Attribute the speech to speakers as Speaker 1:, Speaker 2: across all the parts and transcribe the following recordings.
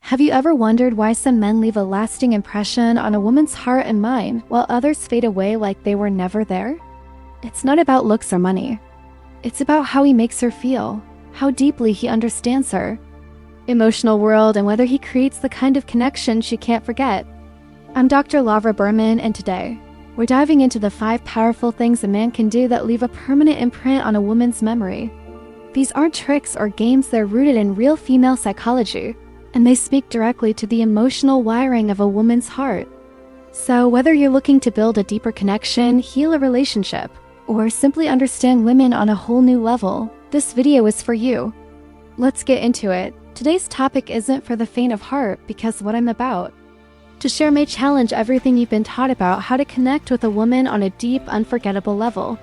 Speaker 1: Have you ever wondered why some men leave a lasting impression on a woman's heart and mind while others fade away like they were never there? It's not about looks or money. It's about how he makes her feel, how deeply he understands her, emotional world, and whether he creates the kind of connection she can't forget. I'm Dr. Laura Berman, and today, we're diving into the 5 powerful things a man can do that leave a permanent imprint on a woman's memory. These aren't tricks or games, they're rooted in real female psychology, and they speak directly to the emotional wiring of a woman's heart. So whether you're looking to build a deeper connection, heal a relationship, or simply understand women on a whole new level, this video is for you. Let's get into it. Today's topic isn't for the faint of heart, because what I'm about to share may challenge everything you've been taught about how to connect with a woman on a deep, unforgettable level.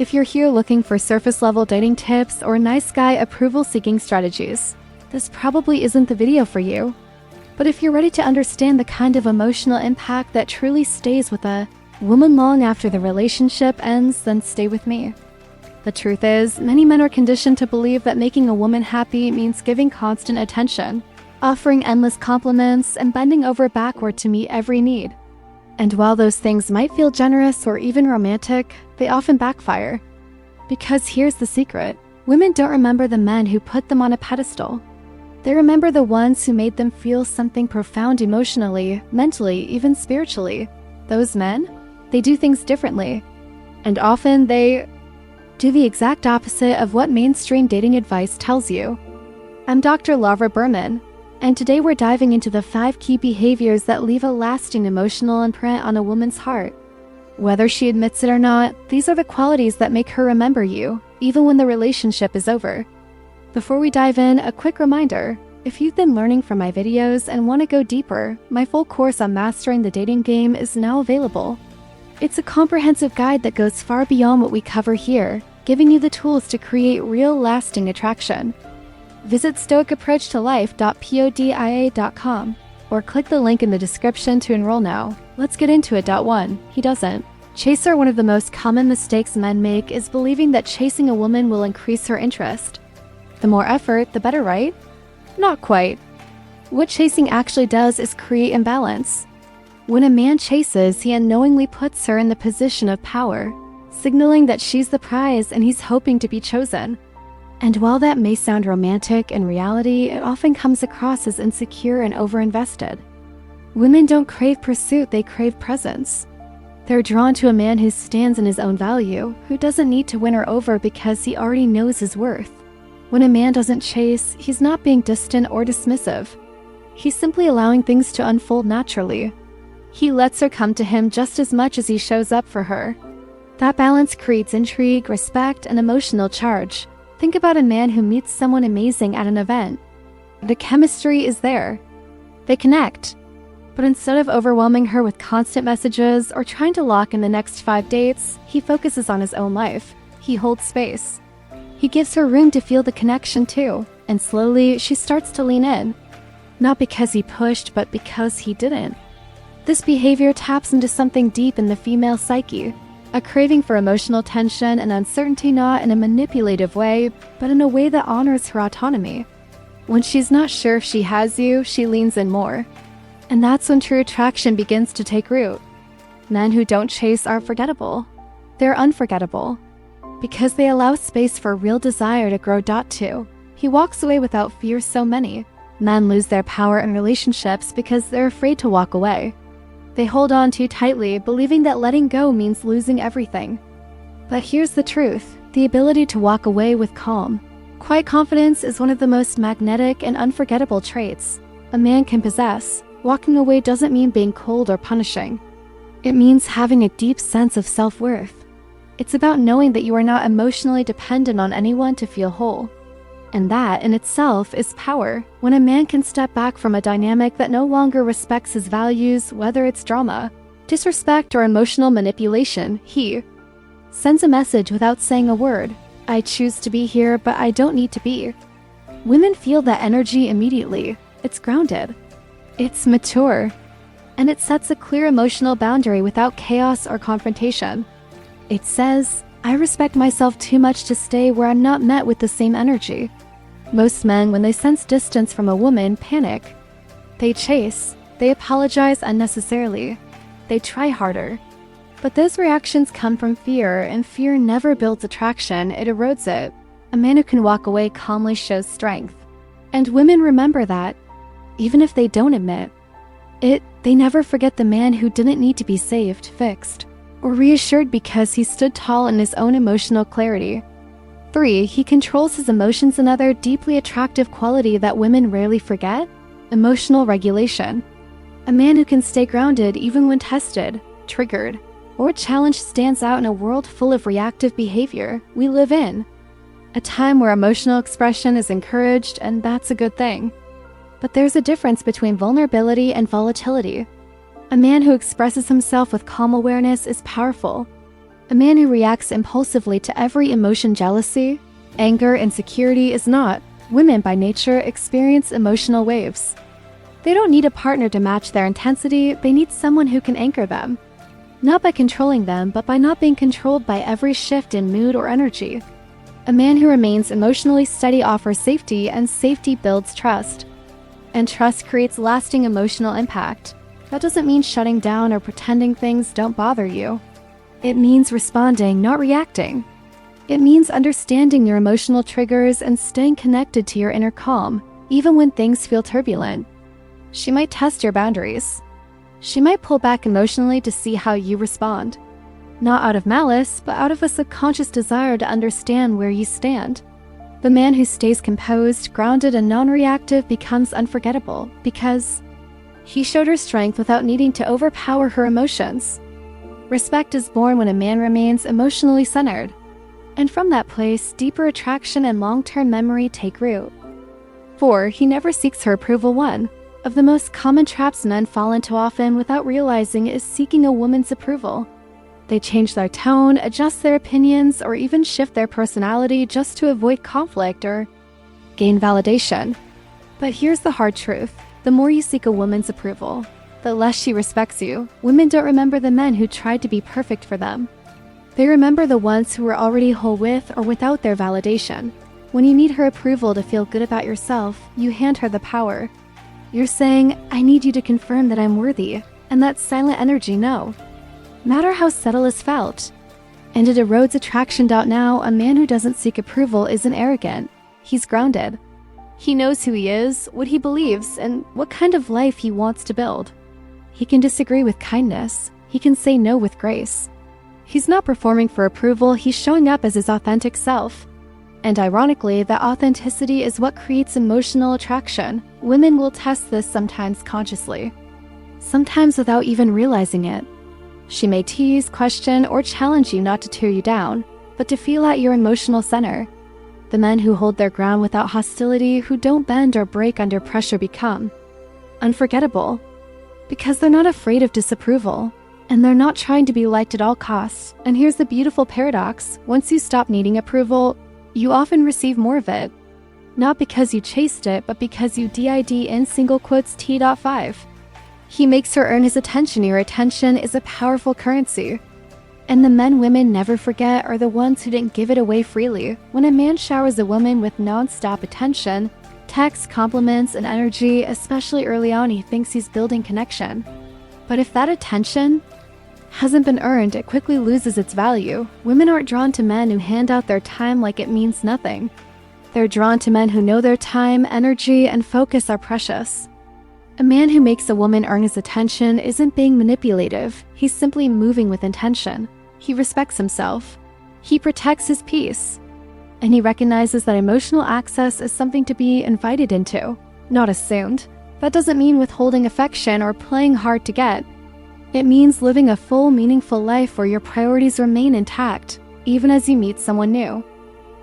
Speaker 1: If you're here looking for surface-level dating tips or nice guy approval-seeking strategies, this probably isn't the video for you. But if you're ready to understand the kind of emotional impact that truly stays with a woman long after the relationship ends, then stay with me. The truth is, many men are conditioned to believe that making a woman happy means giving constant attention, offering endless compliments, and bending over backward to meet every need. And while those things might feel generous or even romantic, they often backfire. Because here's the secret: women don't remember the men who put them on a pedestal. They remember the ones who made them feel something profound emotionally, mentally, even spiritually. Those men, they do things differently. And often they do the exact opposite of what mainstream dating advice tells you. I'm Dr. Laura Berman, and today we're diving into the 5 key behaviors that leave a lasting emotional imprint on a woman's heart. Whether she admits it or not, these are the qualities that make her remember you, even when the relationship is over. Before we dive in, a quick reminder: if you've been learning from my videos and want to go deeper, my full course on mastering the dating game is now available. It's a comprehensive guide that goes far beyond what we cover here, giving you the tools to create real, lasting attraction. Visit stoicapproachtolife.podia.com or click the link in the description to enroll now. Let's get into it. 1. He doesn't. Chaser. One of the most common mistakes men make is believing that chasing a woman will increase her interest. The more effort, the better, right? Not quite. What chasing actually does is create imbalance. When a man chases, he unknowingly puts her in the position of power, signaling that she's the prize and he's hoping to be chosen. And while that may sound romantic, in reality, it often comes across as insecure and overinvested. Women don't crave pursuit, they crave presence. They're drawn to a man who stands in his own value, who doesn't need to win her over because he already knows his worth. When a man doesn't chase, he's not being distant or dismissive. He's simply allowing things to unfold naturally. He lets her come to him just as much as he shows up for her. That balance creates intrigue, respect, and emotional charge. Think about a man who meets someone amazing at an event. The chemistry is there. They connect. But instead of overwhelming her with constant messages or trying to lock in the next 5 dates, he focuses on his own life. He holds space. He gives her room to feel the connection too, and slowly she starts to lean in. Not because he pushed, but because he didn't. This behavior taps into something deep in the female psyche, a craving for emotional tension and uncertainty, not in a manipulative way, but in a way that honors her autonomy. When she's not sure if she has you, she leans in more. And that's when true attraction begins to take root. Men who don't chase are forgettable. They're unforgettable, because they allow space for real desire to grow. 2. He walks away without fear. So many men lose their power in relationships because they're afraid to walk away. They hold on too tightly, believing that letting go means losing everything. But here's the truth: the ability to walk away with calm, quiet confidence is one of the most magnetic and unforgettable traits a man can possess. Walking away doesn't mean being cold or punishing. It means having a deep sense of self-worth. It's about knowing that you are not emotionally dependent on anyone to feel whole. And that, in itself, is power. When a man can step back from a dynamic that no longer respects his values, whether it's drama, disrespect, or emotional manipulation, he sends a message without saying a word. I choose to be here, but I don't need to be. Women feel that energy immediately. It's grounded. It's mature. And it sets a clear emotional boundary without chaos or confrontation. It says, I respect myself too much to stay where I'm not met with the same energy. Most men, when they sense distance from a woman, panic. They chase, they apologize unnecessarily, they try harder. But those reactions come from fear, and fear never builds attraction, it erodes it. A man who can walk away calmly shows strength. And women remember that, even if they don't admit it, they never forget the man who didn't need to be saved, fixed, or reassured because he stood tall in his own emotional clarity. 3. He controls his emotions, another deeply attractive quality that women rarely forget: emotional regulation. A man who can stay grounded even when tested, triggered, or challenged stands out in a world full of reactive behavior. We live in a time where emotional expression is encouraged, and that's a good thing. But there's a difference between vulnerability and volatility. A man who expresses himself with calm awareness is powerful. A man who reacts impulsively to every emotion, jealousy, anger, insecurity, is not. Women by nature experience emotional waves. They don't need a partner to match their intensity, they need someone who can anchor them. Not by controlling them, but by not being controlled by every shift in mood or energy. A man who remains emotionally steady offers safety, and safety builds trust. And trust creates lasting emotional impact. That doesn't mean shutting down or pretending things don't bother you. It means responding, not reacting. It means understanding your emotional triggers and staying connected to your inner calm, even when things feel turbulent. She might test your boundaries. She might pull back emotionally to see how you respond. Not out of malice, but out of a subconscious desire to understand where you stand. The man who stays composed, grounded, and non-reactive becomes unforgettable because he showed her strength without needing to overpower her emotions. Respect is born when a man remains emotionally centered. And from that place, deeper attraction and long-term memory take root. 4. He never seeks her approval. One of the most common traps men fall into often without realizing is seeking a woman's approval. They change their tone, adjust their opinions, or even shift their personality just to avoid conflict or gain validation. But here's the hard truth. The more you seek a woman's approval, the less she respects you. Women don't remember the men who tried to be perfect for them. They remember the ones who were already whole with or without their validation. When you need her approval to feel good about yourself, you hand her the power. You're saying, I need you to confirm that I'm worthy, and that silent energy, no matter how subtle, is felt. And it erodes attraction. Now, a man who doesn't seek approval isn't arrogant. He's grounded. He knows who he is, what he believes, and what kind of life he wants to build. He can disagree with kindness. He can say no with grace. He's not performing for approval, he's showing up as his authentic self. And ironically, that authenticity is what creates emotional attraction. Women will test this sometimes consciously, sometimes without even realizing it. She may tease, question, or challenge you not to tear you down, but to feel at your emotional center. The men who hold their ground without hostility, who don't bend or break under pressure, become unforgettable. Because they're not afraid of disapproval, and they're not trying to be liked at all costs. And here's the beautiful paradox. Once you stop needing approval, you often receive more of it. Not because you chased it, but because you did in T.5. He makes her earn his attention. Your attention is a powerful currency. And the men women never forget are the ones who didn't give it away freely. When a man showers a woman with non-stop attention, texts, compliments, and energy, especially early on, he thinks he's building connection. But if that attention hasn't been earned, it quickly loses its value. Women aren't drawn to men who hand out their time like it means nothing. They're drawn to men who know their time, energy, and focus are precious. A man who makes a woman earn his attention isn't being manipulative. He's simply moving with intention. He respects himself. He protects his peace. And he recognizes that emotional access is something to be invited into, not assumed. That doesn't mean withholding affection or playing hard to get. It means living a full, meaningful life where your priorities remain intact, even as you meet someone new.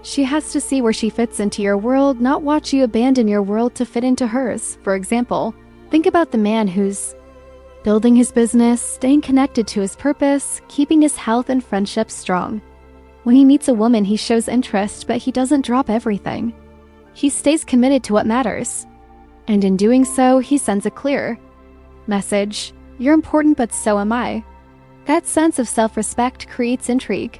Speaker 1: She has to see where she fits into your world, not watch you abandon your world to fit into hers. For example, think about the man who's building his business, staying connected to his purpose, keeping his health and friendships strong. When he meets a woman, he shows interest, but he doesn't drop everything. He stays committed to what matters. And in doing so, he sends a clear message. You're important, but so am I. That sense of self-respect creates intrigue.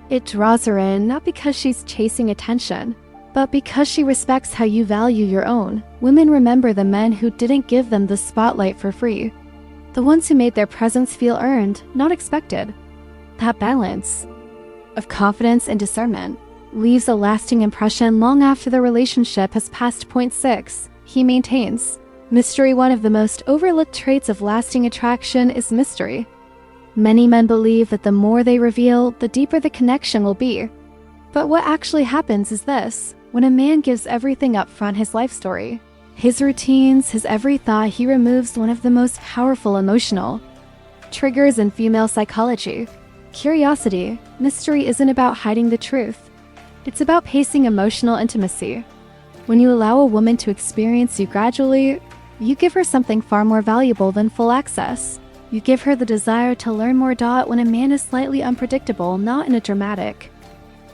Speaker 1: It draws her in, not because she's chasing attention, but But because she respects how you value your own, women remember the men who didn't give them the spotlight for free. The ones who made their presence feel earned, not expected. That balance of confidence and discernment leaves a lasting impression long after the relationship has passed. Point 6. He maintains mystery. One of the most overlooked traits of lasting attraction is mystery. Many men believe that the more they reveal, the deeper the connection will be. But what actually happens is this: when a man gives everything up front, his life story, his routines, his every thought, he removes one of the most powerful emotional triggers in female psychology: curiosity. Mystery isn't about hiding the truth. It's about pacing emotional intimacy. When you allow a woman to experience you gradually, you give her something far more valuable than full access. You give her the desire to learn more. When a man is slightly unpredictable, not in a dramatic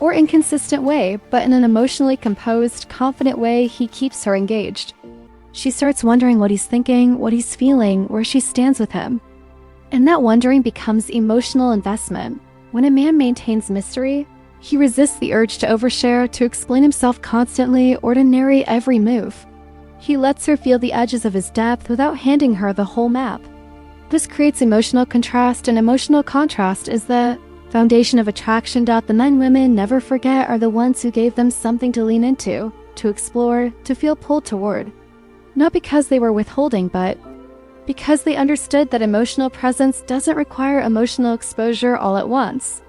Speaker 1: or inconsistent way, but in an emotionally composed, confident way, he keeps her engaged. She starts wondering what he's thinking, what he's feeling, where she stands with him. And that wondering becomes emotional investment. When a man maintains mystery, he resists the urge to overshare, to explain himself constantly, or to narrate every move. He lets her feel the edges of his depth without handing her the whole map. This creates emotional contrast, and emotional contrast is the foundation of attraction. The men women never forget are the ones who gave them something to lean into, to explore, to feel pulled toward. Not because they were withholding, but because they understood that emotional presence doesn't require emotional exposure all at once.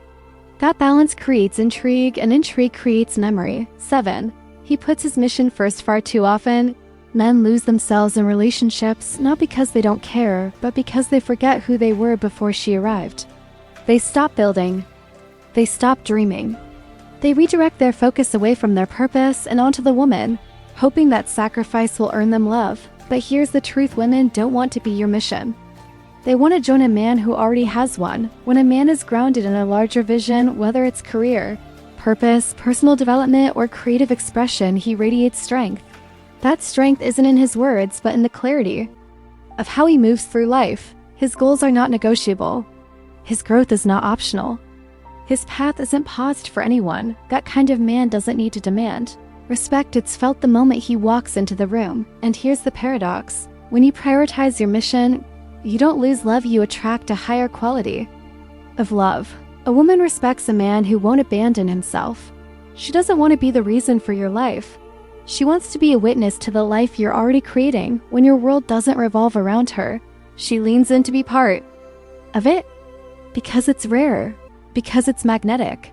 Speaker 1: That balance creates intrigue, and intrigue creates memory. 7. He puts his mission first. Far too often, men lose themselves in relationships not because they don't care, but because they forget who they were before she arrived. They stop building. They stop dreaming. They redirect their focus away from their purpose and onto the woman, hoping that sacrifice will earn them love. But here's the truth: women don't want to be your mission. They want to join a man who already has one. When a man is grounded in a larger vision, whether it's career, purpose, personal development, or creative expression, he radiates strength. That strength isn't in his words, but in the clarity of how he moves through life. His goals are not negotiable. His growth is not optional. His path isn't paused for anyone. That kind of man doesn't need to demand respect. It's felt the moment he walks into the room. And here's the paradox: when you prioritize your mission, you don't lose love, you attract a higher quality of love. A woman respects a man who won't abandon himself. She doesn't want to be the reason for your life. She wants to be a witness to the life you're already creating. When your world doesn't revolve around her, she leans in to be part of it, because it's rare, because it's magnetic,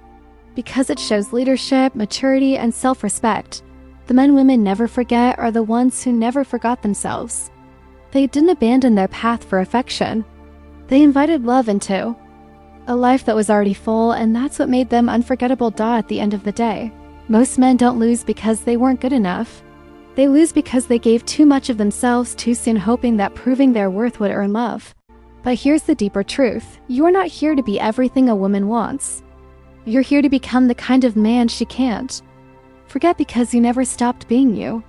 Speaker 1: because it shows leadership, maturity, and self-respect. The men women never forget are the ones who never forgot themselves. They didn't abandon their path for affection. They invited love into a life that was already full, and that's what made them unforgettable. At the end of the day, most men don't lose because they weren't good enough. They lose because they gave too much of themselves too soon, hoping that proving their worth would earn love. But here's the deeper truth: you are not here to be everything a woman wants. You're here to become the kind of man she can't forget, because you never stopped being you.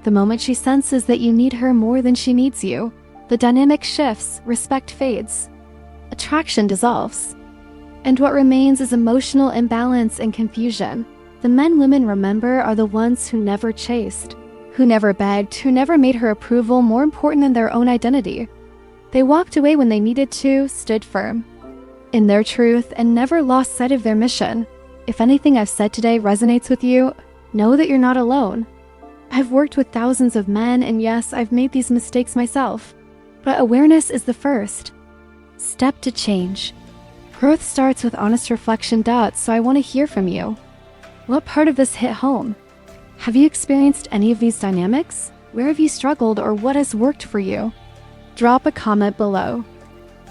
Speaker 1: The moment she senses that you need her more than she needs you, the dynamic shifts, respect fades, attraction dissolves, and what remains is emotional imbalance and confusion. The men women remember are the ones who never chased, who never begged, who never made her approval more important than their own identity. They walked away when they needed to, stood firm in their truth, and never lost sight of their mission. If anything I've said today resonates with you, know that you're not alone. I've worked with thousands of men, and yes, I've made these mistakes myself. But awareness is the first step to change. Growth starts with honest reflection. So I want to hear from you. What part of this hit home? Have you experienced any of these dynamics? Where have you struggled, or what has worked for you? Drop a comment below.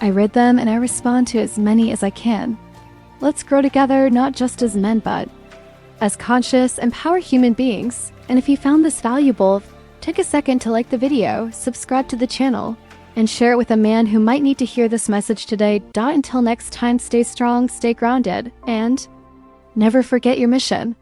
Speaker 1: I read them and I respond to as many as I can. Let's grow together, not just as men, but as conscious, empowered human beings. And if you found this valuable, take a second to like the video, subscribe to the channel, and share it with a man who might need to hear this message today. Until next time, stay strong, stay grounded, and never forget your mission.